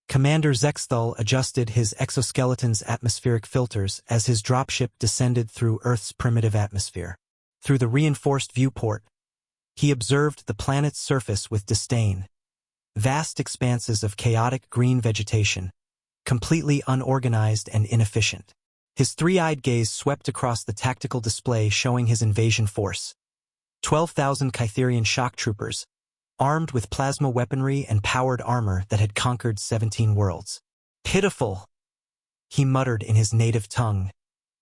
Commander Zexthal adjusted his exoskeleton's atmospheric filters as his dropship descended through Earth's primitive atmosphere. Through the reinforced viewport, he observed the planet's surface with disdain. Vast expanses of chaotic green vegetation, completely unorganized and inefficient. His three-eyed gaze swept across the tactical display showing his invasion force. 12,000 Kytherian shock troopers, armed with plasma weaponry and powered armor that had conquered 17 worlds. Pitiful, he muttered in his native tongue,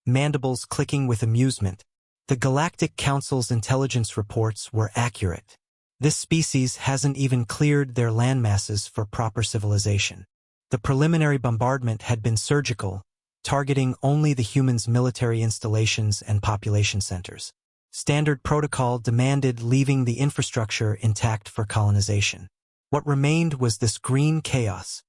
mandibles clicking with amusement. The Galactic Council's intelligence reports were accurate. This species hasn't even cleared their landmasses for proper civilization. The preliminary bombardment had been surgical, targeting only the humans' military installations and population centers. Standard protocol demanded leaving the infrastructure intact for colonization. What remained was this green chaos.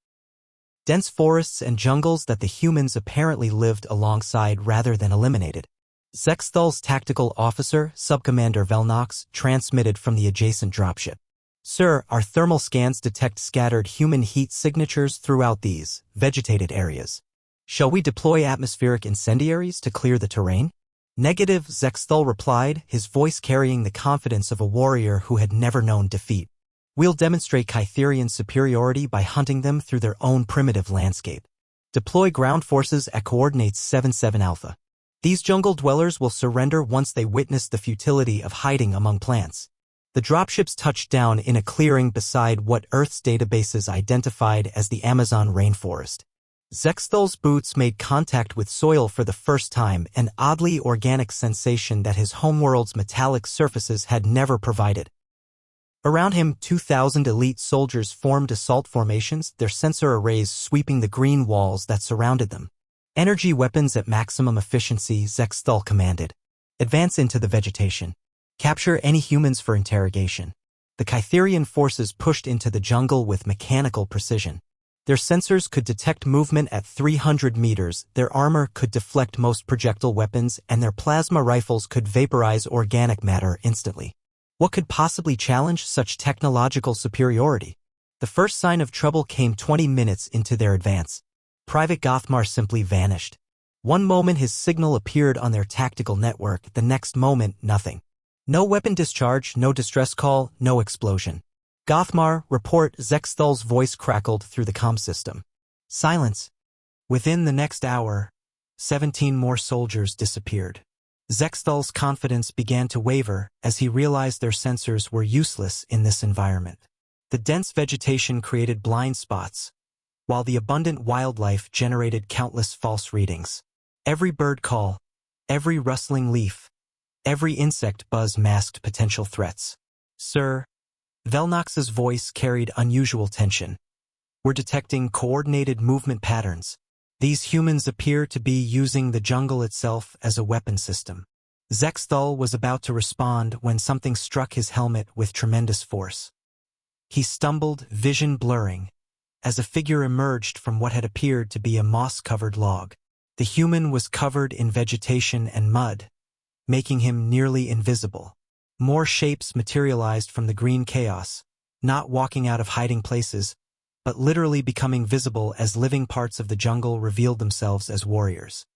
Dense forests and jungles that the humans apparently lived alongside rather than eliminated. Zexthal's tactical officer, Subcommander Velnox, transmitted from the adjacent dropship. Sir, our thermal scans detect scattered human heat signatures throughout these vegetated areas. Shall we deploy atmospheric incendiaries to clear the terrain? Negative, Zexthal replied, his voice carrying the confidence of a warrior who had never known defeat. We'll demonstrate Kytherian superiority by hunting them through their own primitive landscape. Deploy ground forces at coordinates 77 Alpha. These jungle dwellers will surrender once they witness the futility of hiding among plants. The dropships touched down in a clearing beside what Earth's databases identified as the Amazon rainforest. Zexthal's boots made contact with soil for the first time, an oddly organic sensation that his homeworld's metallic surfaces had never provided. Around him, 2,000 elite soldiers formed assault formations, their sensor arrays sweeping the green walls that surrounded them. Energy weapons at maximum efficiency, Zexthal commanded. Advance into the vegetation. Capture any humans for interrogation. The Kytherian forces pushed into the jungle with mechanical precision. Their sensors could detect movement at 300 meters, their armor could deflect most projectile weapons, and their plasma rifles could vaporize organic matter instantly. What could possibly challenge such technological superiority? The first sign of trouble came 20 minutes into their advance. Private Gothmar simply vanished. One moment his signal appeared on their tactical network, the next moment nothing. No weapon discharge, no distress call, no explosion. Gothmar, report, Zexthal's voice crackled through the comm system. Silence. Within the next hour, 17 more soldiers disappeared. Zexthal's confidence began to waver as he realized their sensors were useless in this environment. The dense vegetation created blind spots, while the abundant wildlife generated countless false readings. Every bird call, every rustling leaf, every insect buzz masked potential threats. Sir, Velnox's voice carried unusual tension. We're detecting coordinated movement patterns. These humans appear to be using the jungle itself as a weapon system. Zexthal was about to respond when something struck his helmet with tremendous force. He stumbled, vision blurring, as a figure emerged from what had appeared to be a moss-covered log. The human was covered in vegetation and mud, making him nearly invisible. More shapes materialized from the green chaos, not walking out of hiding places, but literally becoming visible as living parts of the jungle revealed themselves as warriors.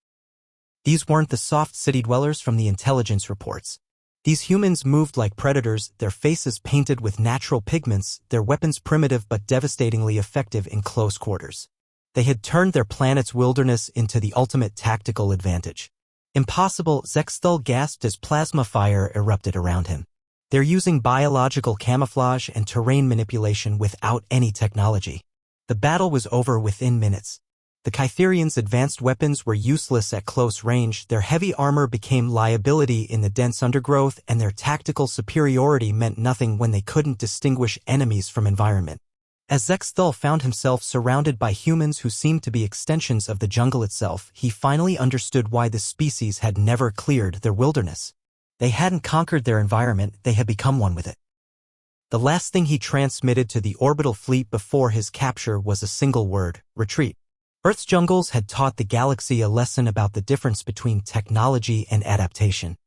These weren't the soft city dwellers from the intelligence reports. These humans moved like predators, their faces painted with natural pigments, their weapons primitive but devastatingly effective in close quarters. They had turned their planet's wilderness into the ultimate tactical advantage. Impossible, Zexthal gasped as plasma fire erupted around him. They're using biological camouflage and terrain manipulation without any technology. The battle was over within minutes. The Kytherians' advanced weapons were useless at close range, their heavy armor became liability in the dense undergrowth, and their tactical superiority meant nothing when they couldn't distinguish enemies from environment. As Zexthal found himself surrounded by humans who seemed to be extensions of the jungle itself, he finally understood why this species had never cleared their wilderness. They hadn't conquered their environment, they had become one with it. The last thing he transmitted to the orbital fleet before his capture was a single word: retreat. Earth's jungles had taught the galaxy a lesson about the difference between technology and adaptation.